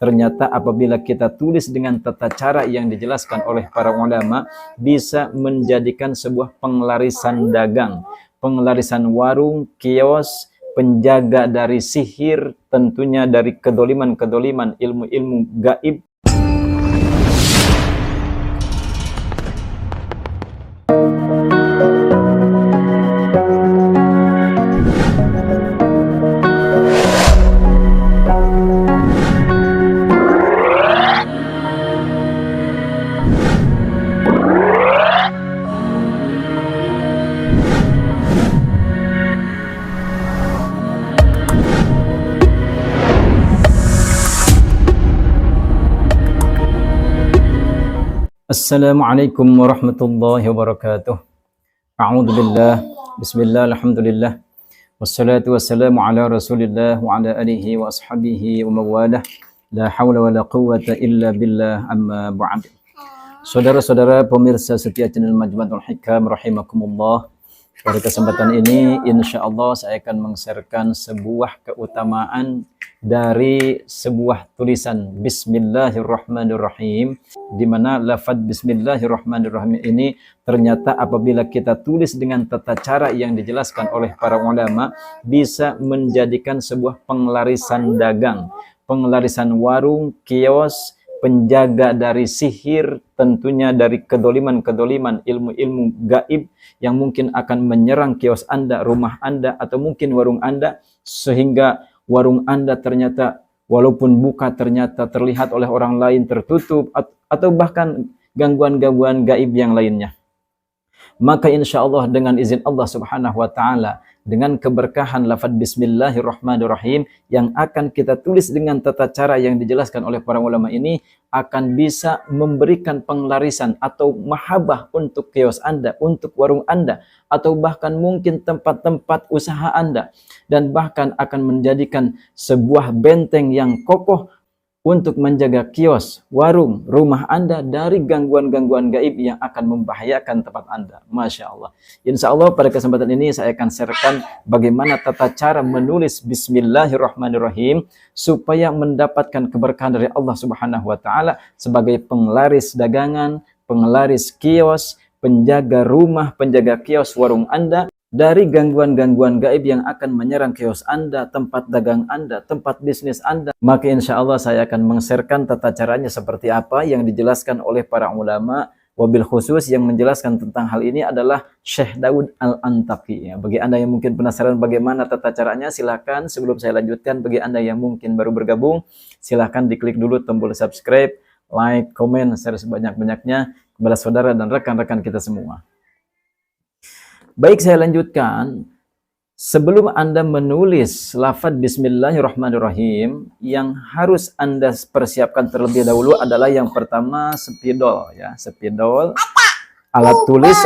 Ternyata apabila kita tulis dengan tata cara yang dijelaskan oleh para ulama, bisa menjadikan sebuah penglarisan dagang, penglarisan warung, kios, penjaga dari sihir, tentunya dari kedoliman-kedoliman, ilmu-ilmu gaib. Assalamualaikum warahmatullahi wabarakatuh. A'udzu billah. Bismillah, alhamdulillah. Wassalatu wassalamu ala Rasulillah wa ala alihi wa ashabihi wa mawalah. La haula wa la quwwata illa billah, amma ba'd. Saudara-saudara pemirsa setia channel Majmu'atul Hikam rahimakumullah. Pada kesempatan ini insyaallah saya akan meng-sharekan sebuah keutamaan dari sebuah tulisan Bismillahirrahmanirrahim, di mana lafaz Bismillahirrahmanirrahim ini ternyata apabila kita tulis dengan tata cara yang dijelaskan oleh para ulama, bisa menjadikan sebuah penglarisan dagang, penglarisan warung, kios, penjaga dari sihir, tentunya dari kedoliman-kedoliman, ilmu-ilmu gaib yang mungkin akan menyerang kios Anda, rumah Anda, atau mungkin warung Anda, sehingga warung Anda ternyata walaupun buka ternyata terlihat oleh orang lain tertutup, atau bahkan gangguan-gangguan gaib yang lainnya. Maka insya Allah dengan izin Allah subhanahu wa ta'ala, dengan keberkahan lafaz Bismillahirrahmanirrahim yang akan kita tulis dengan tata cara yang dijelaskan oleh para ulama ini, akan bisa memberikan penglarisan atau mahabbah untuk kios Anda, untuk warung Anda, atau bahkan mungkin tempat-tempat usaha Anda, dan bahkan akan menjadikan sebuah benteng yang kokoh untuk menjaga kios, warung, rumah Anda dari gangguan-gangguan gaib yang akan membahayakan tempat Anda. Masya Allah. Insya Allah pada kesempatan ini saya akan sharekan bagaimana tata cara menulis Bismillahirrahmanirrahim supaya mendapatkan keberkahan dari Allah Subhanahu wa Ta'ala sebagai penglaris dagangan, penglaris kios, penjaga rumah, penjaga kios, warung Anda dari gangguan-gangguan gaib yang akan menyerang kios Anda, tempat dagang Anda, tempat bisnis Anda. Maka insya Allah saya akan meng-sharekan tata caranya seperti apa yang dijelaskan oleh para ulama. Wabil khusus yang menjelaskan tentang hal ini adalah Syekh Daud Al-Antaqi. Bagi Anda yang mungkin penasaran bagaimana tata caranya, silakan sebelum saya lanjutkan, bagi Anda yang mungkin baru bergabung, silakan diklik dulu tombol subscribe, like, komen, share sebanyak-banyaknya kepada saudara dan rekan-rekan kita semua. Baik, saya lanjutkan. Sebelum Anda menulis lafaz Bismillahirrahmanirrahim, yang harus Anda persiapkan terlebih dahulu adalah yang pertama spidol, ya, spidol, alat tulis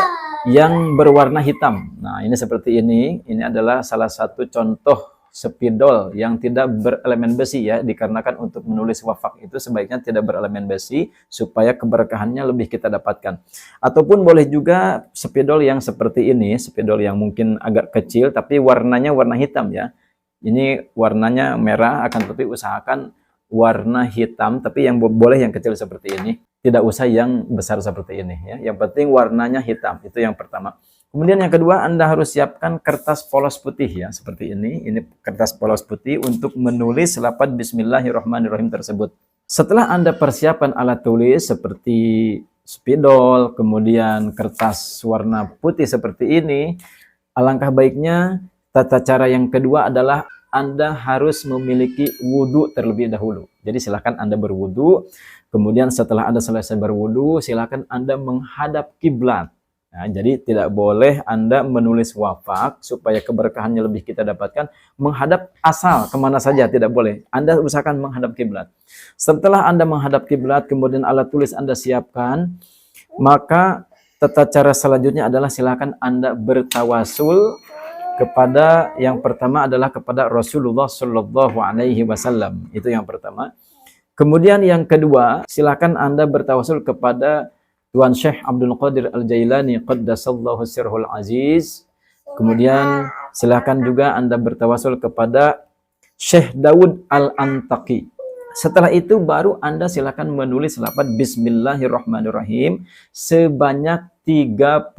yang berwarna hitam. Nah, ini seperti ini. Ini adalah salah satu contoh spidol yang tidak berelemen besi, ya, dikarenakan untuk menulis wafak itu sebaiknya tidak berelemen besi supaya keberkahannya lebih kita dapatkan. Ataupun boleh juga spidol yang seperti ini, spidol yang mungkin agak kecil tapi warnanya warna hitam, ya. Ini warnanya merah, akan tetapi usahakan warna hitam, tapi yang boleh yang kecil seperti ini, tidak usah yang besar seperti ini, ya. Yang penting warnanya hitam, itu yang pertama. Kemudian yang kedua, Anda harus siapkan kertas polos putih, ya, seperti ini. Ini kertas polos putih untuk menulis lafaz Bismillahirrahmanirrahim tersebut. Setelah Anda persiapkan alat tulis seperti spidol, kemudian kertas warna putih seperti ini, alangkah baiknya tata cara yang kedua adalah Anda harus memiliki wudhu terlebih dahulu. Jadi silakan Anda berwudhu, kemudian setelah Anda selesai berwudhu, silakan Anda menghadap kiblat. Nah, jadi tidak boleh Anda menulis wafak supaya keberkahannya lebih kita dapatkan menghadap asal kemana saja, tidak boleh. Anda usahakan menghadap kiblat. Setelah Anda menghadap kiblat, kemudian alat tulis Anda siapkan, maka tata cara selanjutnya adalah silakan Anda bertawasul kepada, yang pertama adalah kepada Rasulullah Shallallahu Alaihi Wasallam. Itu yang pertama. Kemudian yang kedua, silakan Anda bertawasul kepada Tuan Syekh Abdul Qadir Al-Jailani Qaddasallahu Sirrul Aziz. Kemudian silakan juga Anda bertawasul kepada Syekh Daud Al-Antaqi. Setelah itu baru Anda silakan menulis lafaz Bismillahirrahmanirrahim sebanyak 35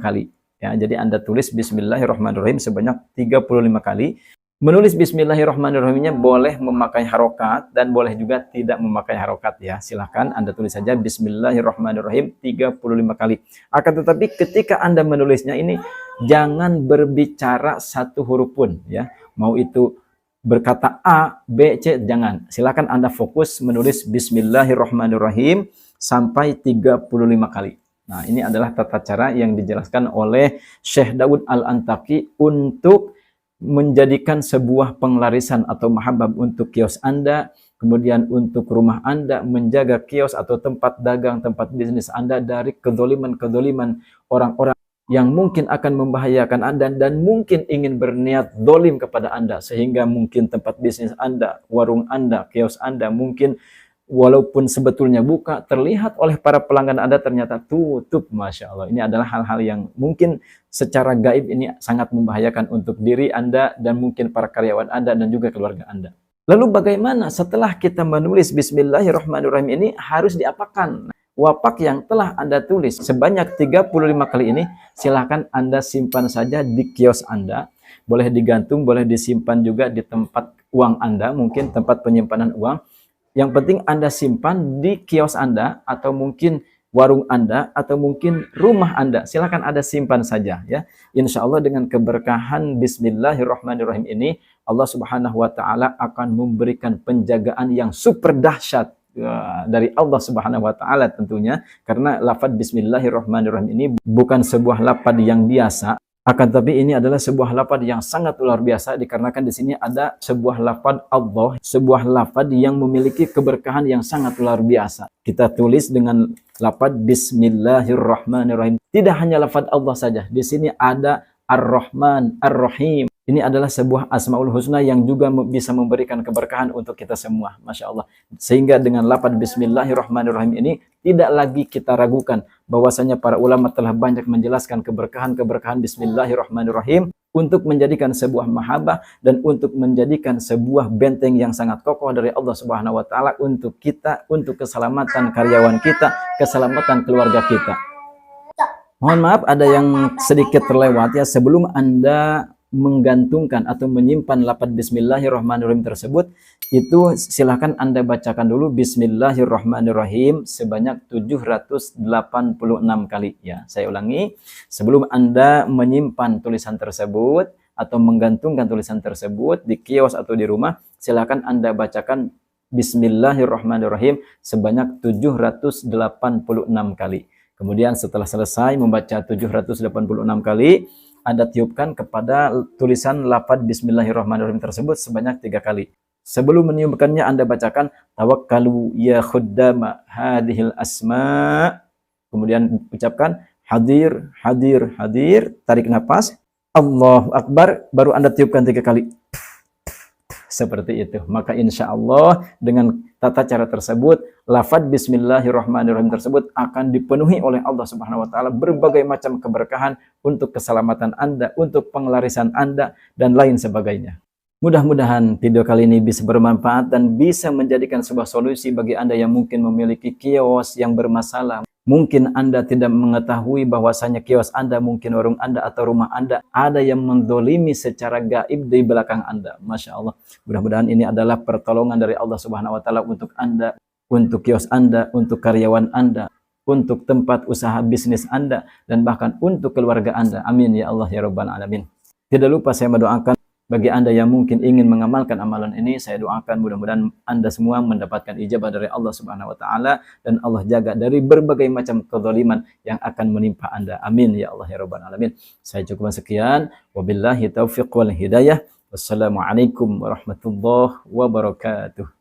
kali. Ya, jadi Anda tulis Bismillahirrahmanirrahim sebanyak 35 kali. Menulis Bismillahirrahmanirrahimnya boleh memakai harokat dan boleh juga tidak memakai harokat ya. Silahkan Anda tulis saja Bismillahirrahmanirrahim 35 kali. Akan tetapi ketika Anda menulisnya ini jangan berbicara satu huruf pun ya. Mau itu berkata A, B, C, jangan. Silakan Anda fokus menulis Bismillahirrahmanirrahim sampai 35 kali. Nah, ini adalah tata cara yang dijelaskan oleh Syekh Daud Al-Antaqi untuk menjadikan sebuah penglarisan atau mahabbah untuk kios Anda, kemudian untuk rumah Anda, menjaga kios atau tempat dagang, tempat bisnis Anda dari kedoliman-kedoliman orang-orang yang mungkin akan membahayakan Anda dan mungkin ingin berniat dolim kepada Anda, sehingga mungkin tempat bisnis Anda, warung Anda, kios Anda mungkin walaupun sebetulnya buka, terlihat oleh para pelanggan Anda ternyata tutup. Masya Allah. Ini adalah hal-hal yang mungkin secara gaib ini sangat membahayakan untuk diri Anda dan mungkin para karyawan Anda dan juga keluarga Anda. Lalu bagaimana setelah kita menulis Bismillahirrahmanirrahim ini harus diapakan? Wapak yang telah Anda tulis sebanyak 35 kali ini silahkan Anda simpan saja di kios Anda. Boleh digantung, boleh disimpan juga di tempat uang Anda, mungkin tempat penyimpanan uang. Yang penting Anda simpan di kios Anda atau mungkin warung Anda atau mungkin rumah Anda. Silakan Anda simpan saja ya. Insya Allah dengan keberkahan Bismillahirrahmanirrahim ini Allah Subhanahu wa taala akan memberikan penjagaan yang super dahsyat dari Allah Subhanahu wa taala tentunya, karena lafaz Bismillahirrahmanirrahim ini bukan sebuah lafaz yang biasa. Akan tapi ini adalah sebuah lafaz yang sangat luar biasa dikarenakan di sini ada sebuah lafaz Allah, sebuah lafaz yang memiliki keberkahan yang sangat luar biasa. Kita tulis dengan lafaz Bismillahirrahmanirrahim. Tidak hanya lafaz Allah saja, di sini ada Ar-Rahman, Ar-Rahim. Ini adalah sebuah Asmaul Husna yang juga bisa memberikan keberkahan untuk kita semua. Masya Allah. Sehingga dengan lafaz Bismillahirrahmanirrahim ini tidak lagi kita ragukan bahwasanya para ulama telah banyak menjelaskan keberkahan-keberkahan Bismillahirrahmanirrahim untuk menjadikan sebuah mahabbah dan untuk menjadikan sebuah benteng yang sangat kokoh dari Allah Subhanahu wa taala untuk kita, untuk keselamatan karyawan kita, keselamatan keluarga kita. Mohon maaf ada yang sedikit terlewat ya, sebelum Anda menggantungkan atau menyimpan lafaz Bismillahirrahmanirrahim tersebut, itu silahkan Anda bacakan dulu Bismillahirrahmanirrahim sebanyak 786 kali ya. Saya ulangi, sebelum Anda menyimpan tulisan tersebut atau menggantungkan tulisan tersebut di kios atau di rumah, silahkan Anda bacakan Bismillahirrahmanirrahim sebanyak 786 kali. Kemudian setelah selesai membaca 786 kali, Anda tiupkan kepada tulisan lafaz Bismillahirrahmanirrahim tersebut sebanyak 3 kali. Sebelum meniupkannya Anda bacakan tawakkalu ya khuddama hadhil asma. Kemudian ucapkan hadir, hadir, hadir, tarik nafas, Allahu Akbar, baru Anda tiupkan 3 kali. Seperti itu. Maka insya Allah dengan tata cara tersebut, lafaz Bismillahirrahmanirrahim tersebut akan dipenuhi oleh Allah Subhanahu wa taala berbagai macam keberkahan untuk keselamatan Anda, untuk penglarisan Anda dan lain sebagainya. Mudah-mudahan video kali ini bisa bermanfaat dan bisa menjadikan sebuah solusi bagi Anda yang mungkin memiliki kios yang bermasalah. Mungkin Anda tidak mengetahui bahwasanya kios Anda, mungkin warung Anda atau rumah Anda ada yang mendolimi secara gaib di belakang Anda. Masya Allah. Mudah-mudahan ini adalah pertolongan dari Allah Subhanahu wa taala untuk Anda, untuk kios Anda, untuk karyawan Anda, untuk tempat usaha bisnis Anda, dan bahkan untuk keluarga Anda. Amin ya Allah ya Rabbal Alamin. Tidak lupa saya mendoakan bagi Anda yang mungkin ingin mengamalkan amalan ini, saya doakan mudah-mudahan Anda semua mendapatkan ijabah dari Allah Subhanahu wa taala dan Allah jaga dari berbagai macam kezaliman yang akan menimpa Anda. Amin ya Allah ya Rabbal Alamin. Saya cukupkan sekian. Wabillahi taufiq wal hidayah. Wassalamualaikum warahmatullahi wabarakatuh.